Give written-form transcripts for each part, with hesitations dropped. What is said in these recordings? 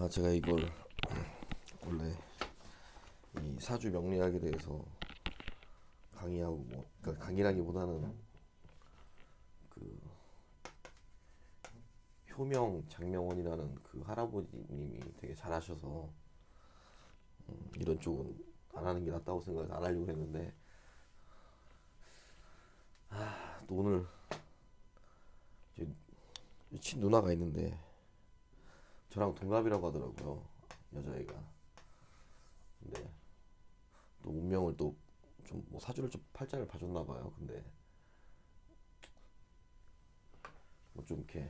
제가 이걸 원래 이 사주 명리학에 대해서 강의하고 그러니까 강의라기보다는 그 효명 장명원이라는 그 할아버지님이 되게 잘하셔서 이런 쪽은 안 하는 게 낫다고 생각해서 안 하려고 했는데 또 오늘 친누나가 있는데 저랑 동갑이라고 하더라고요, 여자애가. 근데 또 운명을 또 좀 뭐 사주를 좀 팔자를 봐줬나 봐요. 근데 뭐 좀 이렇게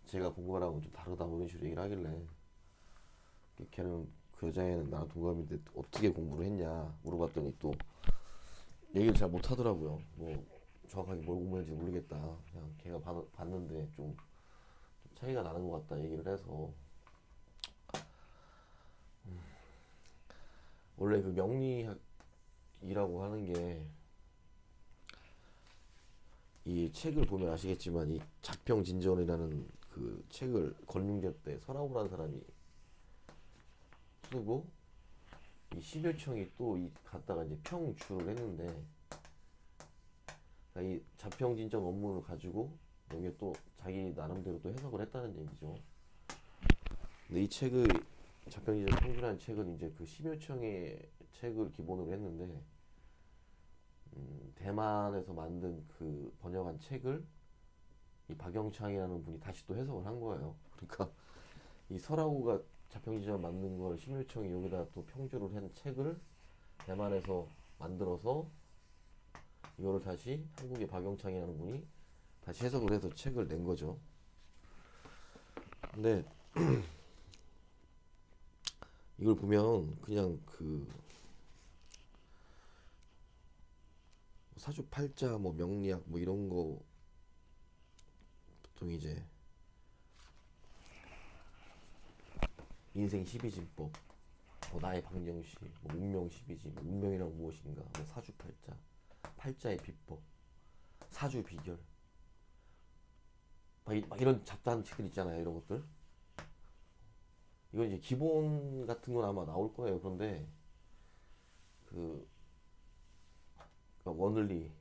제가 본 거랑은 좀 다르다 뭐 이런 식으로 얘기를 하길래, 걔는 그 여자애는 나랑 동갑인데 어떻게 공부를 했냐 물어봤더니 또 얘기를 잘 못하더라고요. 뭐 정확하게 뭘 공부했는지 모르겠다, 그냥 걔가 봤는데 좀 차이가 나는 것 같다 얘기를 해서. 원래 그 명리학이라고 하는 게, 이 책을 보면 아시겠지만 이 자평진전이라는 그 책을 건륭제 때 설하우라는 사람이 쓰고, 이 심효청이 또 이 갖다가 이제 평주를 했는데, 그러니까 이 자평진전 원문을 가지고 여기에 또 자기 나름대로 또 해석을 했다는 얘기죠. 근데 이 책의 자평진전 평주라는 책은 이제 그 심효청의 책을 기본으로 했는데, 대만에서 만든 그 번역한 책을 이 박영창이라는 분이 다시 또 해석을 한 거예요. 그러니까 이 설하우가 자평지전 만든 걸 심유청이 여기다 또 평주를 한 책을 대만에서 만들어서 이거를 다시 한국의 박영창이라는 분이 다시 해석을 해서 책을 낸 거죠. 근데 이걸 보면 그냥 그 사주팔자 뭐 명리학 뭐 이런 거 보통 이제 인생 12진법, 뭐 나의 방정식, 뭐 운명 12지, 뭐 운명이란 무엇인가, 뭐 사주팔자, 팔자의 비법, 사주 비결, 막 이런 잡다한 책들 있잖아요. 이런 것들. 이건 이제 기본 같은 건 아마 나올 거예요. 그런데 그 원리,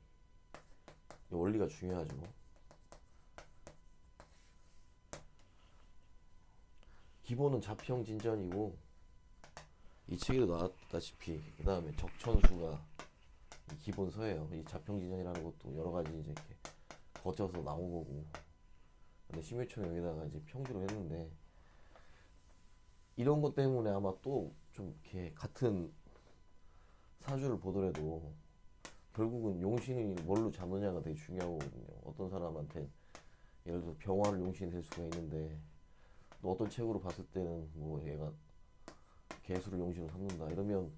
원리가 중요하죠. 기본은 자평진전이고, 이 책에도 나왔다시피 그 다음에 적천수가 이 기본서예요. 이 자평진전이라는 것도 여러 가지 이제 이렇게 거쳐서 나온 거고, 근데 심유청이 여기다가 이제 평주를 했는데, 이런 것 때문에 아마 또 좀 이렇게 같은 사주를 보더라도 결국은 용신이 뭘로 잡느냐가 되게 중요하거든요. 어떤 사람한테 예를 들어 병화를 용신이 될 수가 있는데, 또 어떤 책으로 봤을 때는 뭐 얘가 개수를 용신으로 삼는다 이러면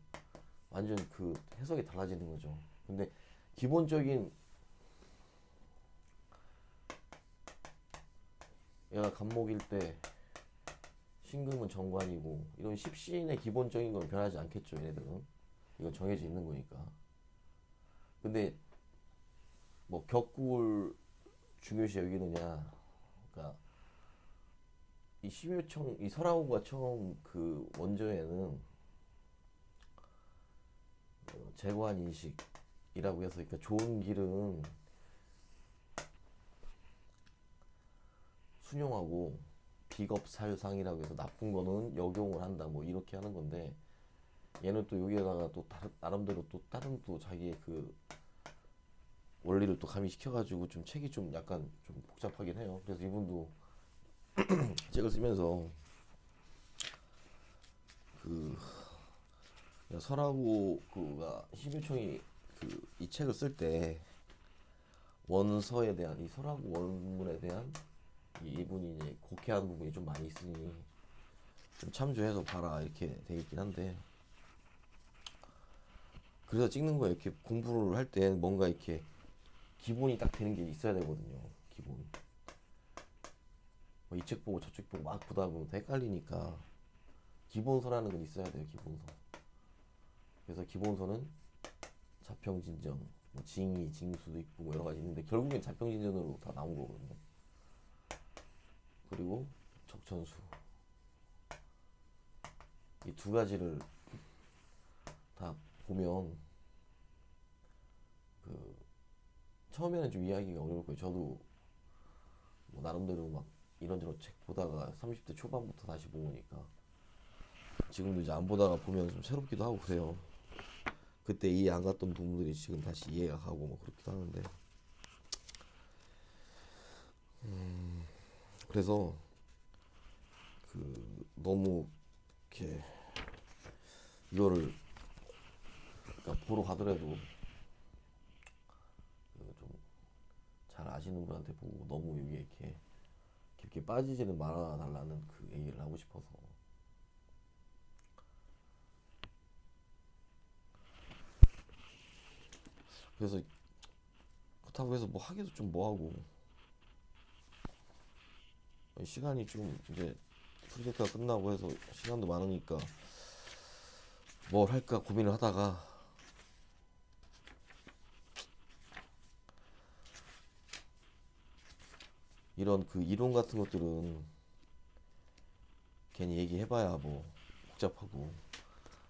완전 그 해석이 달라지는 거죠. 근데 기본적인, 얘가 간목일 때 신금은 정관이고 이런 십신의 기본적인 건 변하지 않겠죠. 얘네들은 이건 정해져 있는 거니까. 근데 뭐 격국을 중요시 여기느냐, 그러니까 이 심유청, 이 설하우가 처음 그 원조에는 재관 인식이라고 해서, 그러니까 좋은 길은 순용하고 비겁살상이라고 해서 나쁜 거는 역용을 한다 뭐 이렇게 하는 건데, 얘는 또 여기에다가 또 나름대로 또 다른 또 자기의 그 원리를 또 가미시켜가지고 좀 책이 좀 약간 좀 복잡하긴 해요. 그래서 이분도 책을 쓰면서 그 설하고가 심유청이 그 이 책을 쓸 때 원서에 대한, 이 설하고 원문에 대한 이분이 이제 곡해한 부분이 좀 많이 있으니 좀 참조해서 봐라 이렇게 돼 있긴 한데, 그래서 찍는 거예요. 이렇게 공부를 할 때 뭔가 이렇게 기본이 딱 되는 게 있어야 되거든요. 기본. 뭐 이 책 보고 저책 보고 막 보다 보면 헷갈리니까 기본서라는 건 있어야 돼요. 기본서. 그래서 기본서는 자평진전, 뭐 징이, 징수도 있고 뭐 여러 가지 있는데 결국엔 자평진전으로 다 나온 거거든요. 그리고 적천수. 이 두 가지를 다 보면 그 처음에는 좀 이해하기가 어려울 거예요. 저도 뭐 나름대로 막 이런저런 책 보다가 30대 초반부터 다시 보니까 지금도 이제 안 보다가 보면 좀 새롭기도 하고 그래요. 그때 이해 안 갔던 부분들이 지금 다시 이해가 가고 뭐 그렇기도 하는데 그래서 그 너무 이렇게 이거를 그러니까 보러 가더라도 그 좀 잘 아시는 분한테 보고 너무 여기에 이렇게 깊게 빠지지는 말아 달라는 그 얘기를 하고 싶어서. 그래서 그렇다고 해서 뭐 하기도 좀 뭐하고 시간이 좀 이제 프로젝트가 끝나고 해서 시간도 많으니까 뭘 할까 고민을 하다가 이런 그 이론 같은 것들은 괜히 얘기해봐야 뭐 복잡하고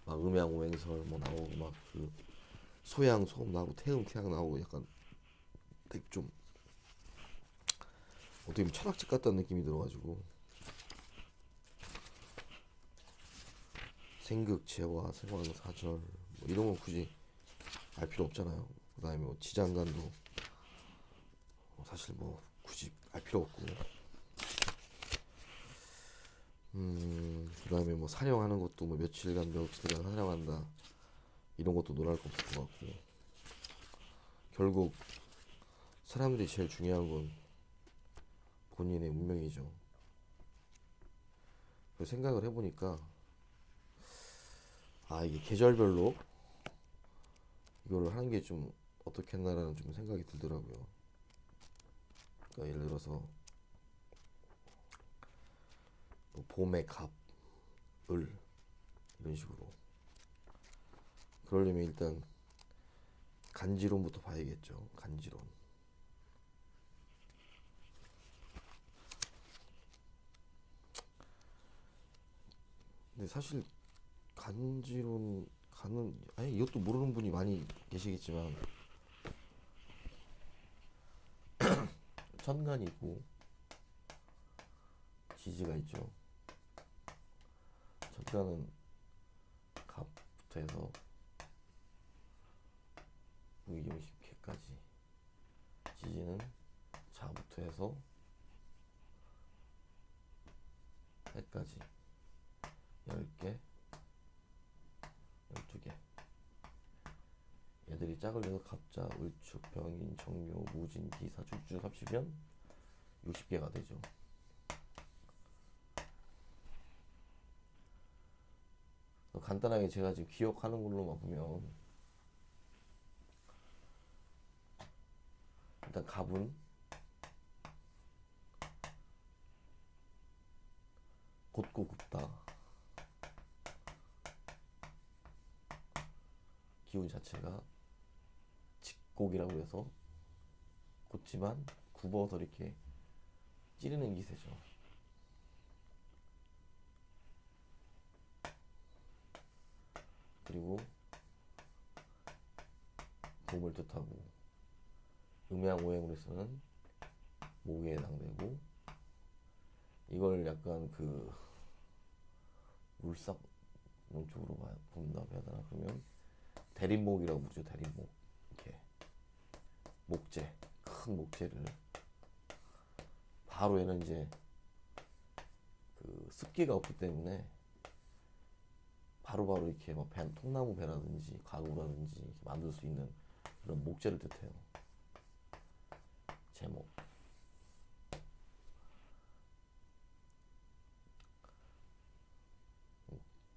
막 음양 오행설 뭐 나오고 막 그 소양 소음 나오고 태음 태양 나오고 약간 되게 좀 어떻게 보면 철학책 같다는 느낌이 들어가지고 생극체와 생황사절 뭐 이런 건 굳이 알 필요 없잖아요. 그 다음에 뭐 지장간도 사실 뭐 굳이 알 필요 없고 그 다음에 뭐 사령하는 것도 뭐 며칠간 며칠간 사령한다 이런 것도 논할 거 없을 것 같고 결국 사람들이 제일 중요한 건 본인의 운명이죠. 그 생각을 해보니까 아 이게 계절별로 이거를 하는 게 좀 어떻게 했나라는 좀 생각이 들더라고요. 그러니까 예를 들어서 뭐 봄의 갑, 을 이런 식으로 그러려면 일단 간지론부터 봐야겠죠. 간지론. 근데 사실 간지론 가는 아니 이것도 모르는 분이 많이 계시겠지만 천간이 있고 지지가 있죠. 천간은 갑부터 해서 무이경십회까지, 지지는 자부터 해서 해까지 10개, 12개. 얘들이 짝을 내서 갑자, 을축, 병인, 정묘, 무진, 기사, 죽쭉 합치면 60개가 되죠. 간단하게 제가 지금 기억하는 걸로만 보면 일단 갑은 곧고 굽다. 기운 자체가 직곡이라고 해서 곧지만 굽어서 이렇게 찌르는 기세죠. 그리고 봄을 뜻하고 음양오행으로 해서는 목에 해당되고 이걸 약간 그 물삭 이런 쪽으로 본다고 해야 되나? 그러면 대림목이라고 부르죠. 대림목. 이렇게 목재, 큰 목재를 바로 얘는 이제 그 습기가 없기 때문에 바로바로 이렇게 뭐 통나무 배라든지 가구라든지 이렇게 만들 수 있는 그런 목재를 뜻해요. 제목.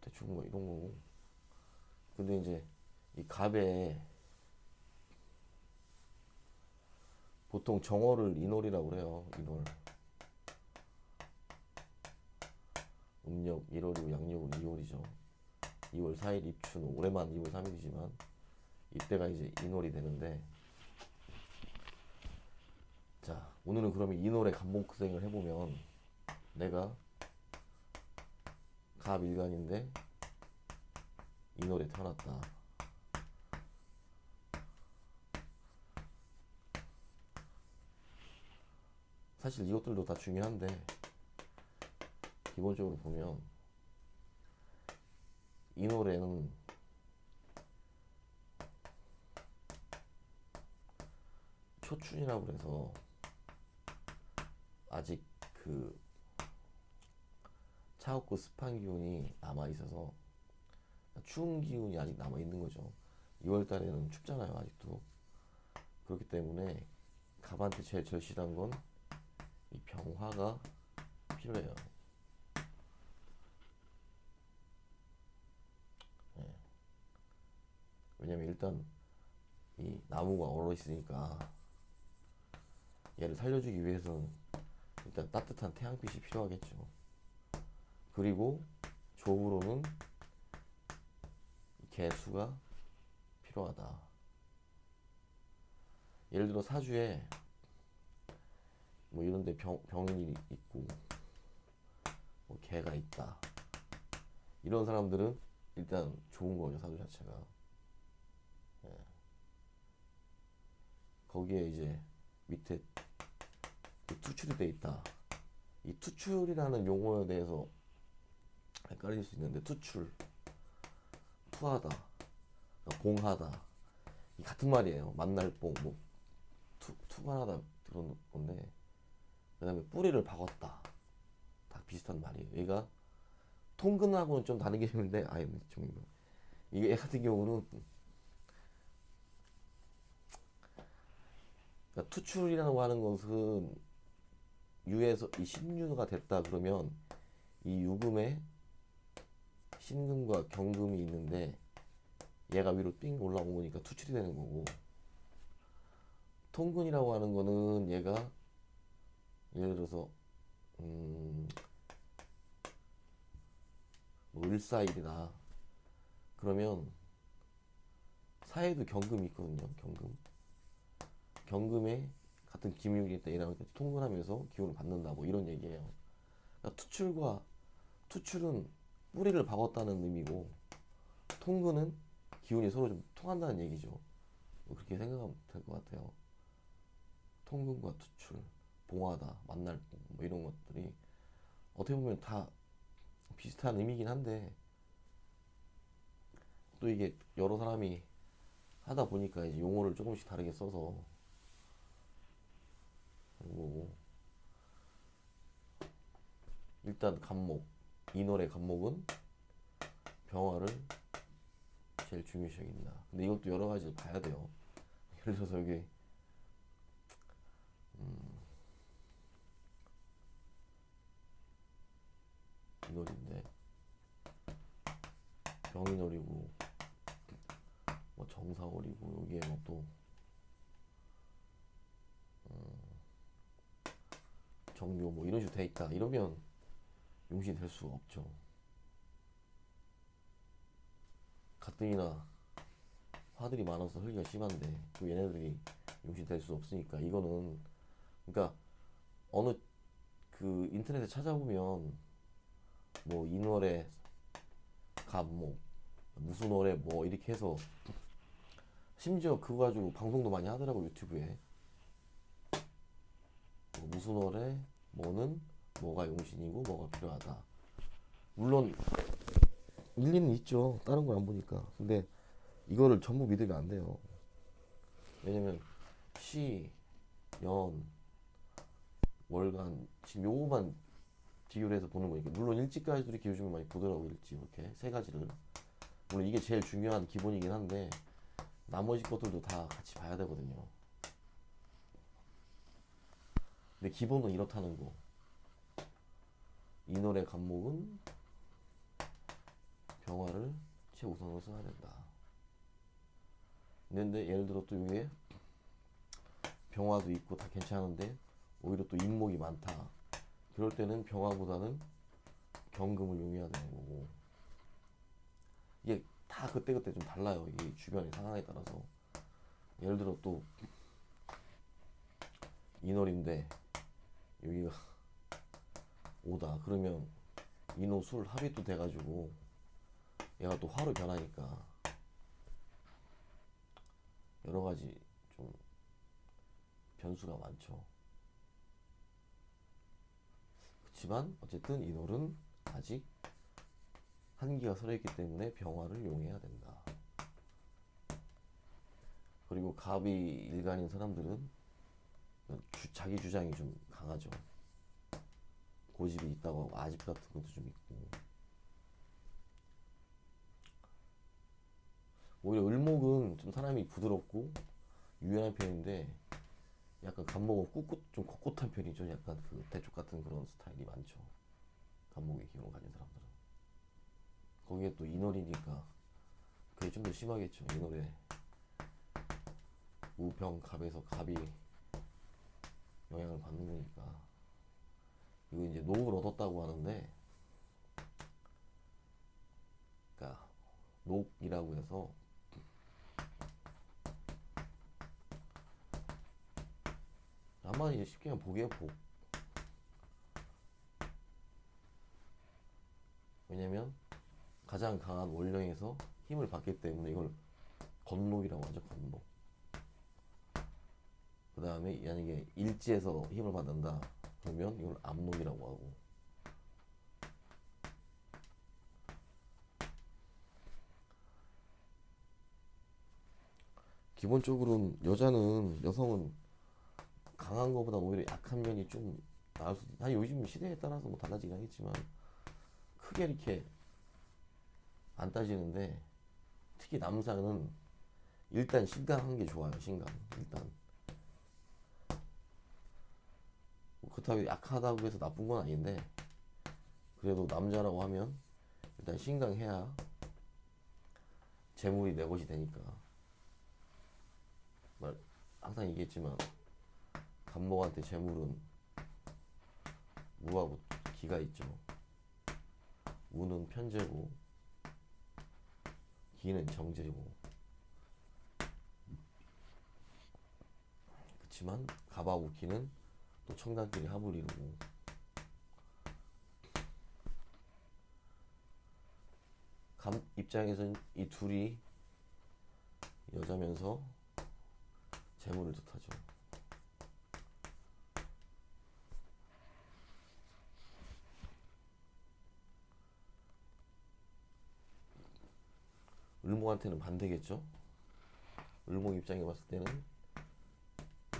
대충 뭐 이런 거고. 근데 이제 이 갑에 보통 정월을 인월이라고 그래요. 인월. 음력 1월이고 양력은 2월이죠. 2월 4일 입춘, 올해만 2월 3일이지만 이때가 이제 인월이 되는데, 자 오늘은 그러면 인월의 간목생을 해보면 내가 갑일간인데 인월에 태어났다. 사실 이것들도 다 중요한데 기본적으로 보면 인월에는 초춘이라고 해서 아직 그 차갑고 습한 기운이 남아 있어서 추운 기운이 아직 남아 있는 거죠. 2월 달에는 춥잖아요, 아직도. 그렇기 때문에 갑한테 제일 절실한 건 이 병화가 필요해요. 네. 왜냐면 일단 이 나무가 얼어 있으니까 얘를 살려주기 위해서는 일단 따뜻한 태양빛이 필요하겠죠. 그리고 조우로는 개수가 필요하다. 예를 들어 사주에 뭐 이런데 병인이 있고 뭐 개가 있다. 이런 사람들은 일단 좋은 거죠, 사주 자체가. 예. 거기에 이제 밑에 투출이 돼 있다. 이 투출이라는 용어에 대해서 헷갈릴 수 있는데 투출, 투하다, 그러니까 봉하다 이 같은 말이에요. 만날 봉, 뭐 투관하다 그런 건데 그 다음에 뿌리를 박았다 다 비슷한 말이에요. 얘가 통근하고는 좀 다른 개념인데 아예 좀 이게 얘 같은 경우는 그러니까 투출이라고 하는 것은 유에서 이 신유가 됐다 그러면 이 유금에 신금과 경금이 있는데 얘가 위로 띵 올라오니까 투출이 되는 거고, 통근이라고 하는 거는 얘가 예를 들어서 뭐 을사일이다 그러면 사에도 경금이 있거든요. 경금에 같은 기묘일이 있다 이러면 통근하면서 기운을 받는다 뭐 이런 얘기예요. 그러니까 투출은 뿌리를 박았다는 의미고 통근은 기운이 서로 좀 통한다는 얘기죠. 뭐 그렇게 생각하면 될 것 같아요. 통근과 투출, 봉하다, 만날 뭐 이런 것들이 어떻게 보면 다 비슷한 의미긴 한데 또 이게 여러 사람이 하다 보니까 이제 용어를 조금씩 다르게 써서 그런 거고. 일단 간목, 인월의 간목은 병화를 제일 중요시 여긴다. 근데 이것도 여러 가지를 봐야 돼요. 예를 들어서 여기 인월인데 병인월이고 뭐 정사월이고 여기에 뭐또 정묘 뭐 이런 식으로 돼 있다 이러면 용신이 될 수가 없죠. 가뜩이나 화들이 많아서 흐리가 심한데 또 얘네들이 용신이 될 수 없으니까 이거는 그러니까 어느 그 인터넷에 찾아보면 뭐 인월에 갑뭐 무슨 월에 뭐 이렇게 해서 심지어 그거 가지고 방송도 많이 하더라고 유튜브에. 뭐 무슨 월에 뭐는 뭐가 용신이고 뭐가 필요하다. 물론 일리는 있죠. 다른 걸 안 보니까. 근데 이거를 전부 믿으면 안 돼요. 왜냐면 시, 연, 월간 지금 요거만 비교를 해서 보는 거니까. 물론 일지까지도 이렇게 요즘에 많이 보더라고. 일지 이렇게 세 가지를. 물론 이게 제일 중요한 기본이긴 한데 나머지 것들도 다 같이 봐야 되거든요. 근데 기본은 이렇다는 거. 인월의 간목은 병화를 최우선으로 써야 된다. 근데 예를 들어 또 이게 병화도 있고 다 괜찮은데 오히려 또 인목이 많다. 그럴 때는 병화보다는 경금을 용해야 되는 거고. 이게 다 그때그때 좀 달라요. 이게 주변의 상황에 따라서. 예를 들어 또 인월인데 여기가 오다 그러면 인호술 합이 또 돼가지고 얘가 또 화로 변하니까 여러 가지 좀 변수가 많죠. 그렇지만 어쨌든 인월은 아직 한기가 서려있기 때문에 병화를 용해야 된다. 그리고 갑이 일간인 사람들은 자기 주장이 좀 강하죠. 고집이 있다고 하고 아집 같은 것도 좀 있고. 오히려 을목은 좀 사람이 부드럽고 유연한 편인데 약간 갑목은 꿋꿋 좀 꼿꼿한 편이죠. 약간 그 대쪽 같은 그런 스타일이 많죠. 갑목의 기운을 가진 사람들은. 거기에 또 인월이니까 그게 좀 더 심하겠죠. 인월에 우병 갑에서 갑이 영향을 받는 거니까. 이거 이제 녹을 얻었다고 하는데, 그러니까 녹이라고 해서 아마 이제 쉽게 하면 복이에요, 복. 왜냐면 가장 강한 원령에서 힘을 받기 때문에 이걸 건록이라고 하죠. 건록. 그 다음에 만약에 일지에서 힘을 받는다 그러면 이걸 압록이라고 하고. 기본적으로는 여성은 강한 것보다 오히려 약한 면이 좀 나을 수도. 다 요즘 시대에 따라서 뭐 달라지긴 하겠지만 크게 이렇게 안 따지는데, 특히 남자는 일단 신강한 게 좋아요. 신강 일단. 그렇다고 약하다고 해서 나쁜 건 아닌데, 그래도 남자라고 하면 일단 신강해야 재물이 내 것이 되니까. 항상 얘기했지만 간목한테 재물은 무하고 기가 있죠. 무는 편재고 기는 정제고. 그렇지만 갑하고 기는 또 청간끼리 합을 이루고. 감 입장에서는 이 둘이 여자면서 재물을 뜻하죠. 을목한테는 반대겠죠. 을목 입장에 봤을 때는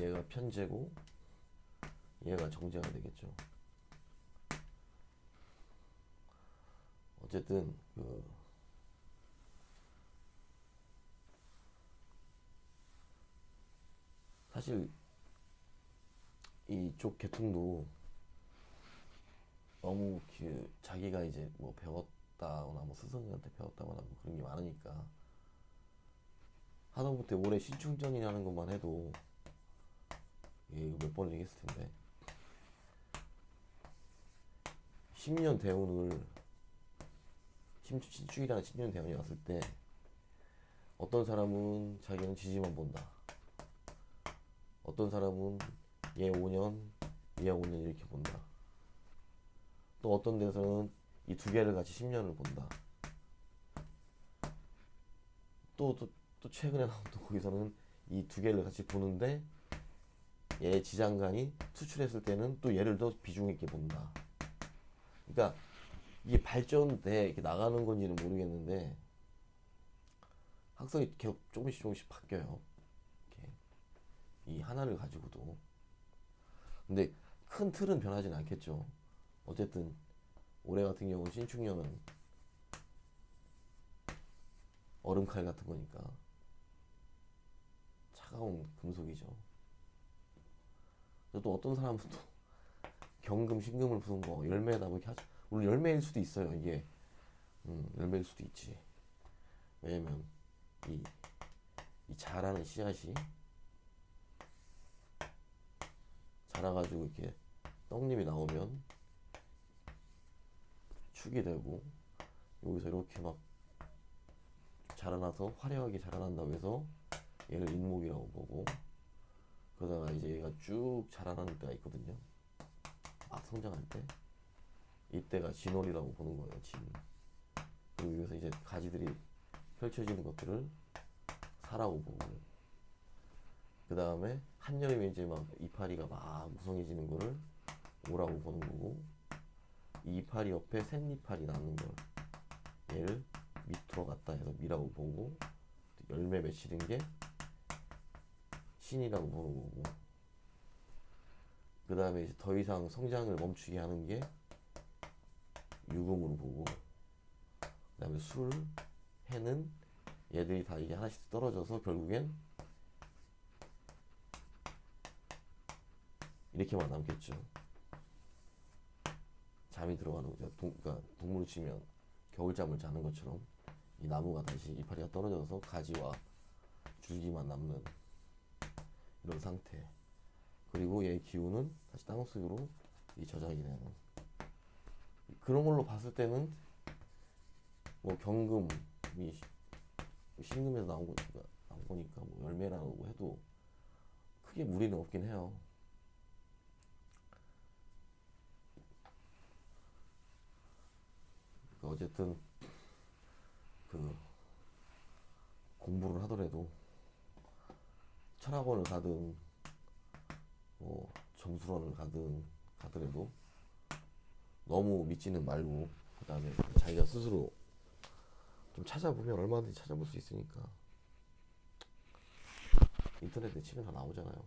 얘가 편재고 얘가 정제가 되겠죠. 어쨌든 사실 이쪽 계통도 너무 자기가 이제 뭐 배웠다거나 뭐 스승한테 배웠다거나 뭐 그런 게 많으니까 하다못해 올해 신축전이라는 것만 해도 몇 번 얘기했을 텐데 10년 대운을 신축이라는 10년 대운이 왔을 때 어떤 사람은 자기는 지지만 본다. 어떤 사람은 얘 5년, 얘 5년 이렇게 본다. 또 어떤 데서는 이 두 개를 같이 10년을 본다. 또 최근에 나온 또 거기서는 이 두 개를 같이 보는데 얘 지장간이 투출했을 때는 또 얘를 더 비중 있게 본다. 그러니까 이게 발전돼 이렇게 나가는 건지는 모르겠는데 학성이 계속 조금씩 바뀌어요. 이렇게 이 하나를 가지고도. 근데 큰 틀은 변하지는 않겠죠. 어쨌든 올해 같은 경우 신축년은 얼음칼 같은 거니까 차가운 금속이죠. 또 어떤 사람은 또 경금, 신금을 부순 거 열매다 뭐 이렇게 하죠. 물론 열매일 수도 있어요. 이게 열매일 수도 있지. 왜냐면 이 자라는 씨앗이 자라가지고 이렇게 떡잎이 나오면 축이 되고 여기서 이렇게 막 자라나서 화려하게 자라난다고 해서 얘를 인목이라고 보고, 그러다가 이제 얘가 쭉 자라나는 때가 있거든요. 막 성장할 때 이때가 진월이라고 보는 거예요. 진. 그리고 여기서 이제 가지들이 펼쳐지는 것들을 4라고 보고, 그 다음에 한여름에 이제 막 이파리가 막 무성해지는 거를 5라고 보는 거고, 이 이파리 옆에 샌이파리 나는 걸 얘를 밑으로 갖다 해서 미라고 보고, 열매 맺히는 게 신이라고 보는 거고, 그 다음에 이제 더 이상 성장을 멈추게 하는 게 유금으로 보고, 그 다음에 술, 해는 얘들이 다 이제 하나씩 떨어져서 결국엔 이렇게만 남겠죠. 잠이 들어가는 거죠. 그러니까 동물을 치면 겨울잠을 자는 것처럼 이 나무가 다시 이파리가 떨어져서 가지와 줄기만 남는 이런 상태. 그리고 얘의 기운은 다시 땅속으로 저장이 되는 그런 걸로 봤을 때는 뭐 경금이 신금에서 나온 거니까 뭐 열매라고 해도 크게 무리는 없긴 해요. 그러니까 어쨌든 그 공부를 하더라도 철학원을 가든 뭐 점수론을 가더라도 너무 믿지는 말고, 그 다음에 자기가 스스로 좀 찾아보면 얼마든지 찾아볼 수 있으니까 인터넷에 치면 다 나오잖아요.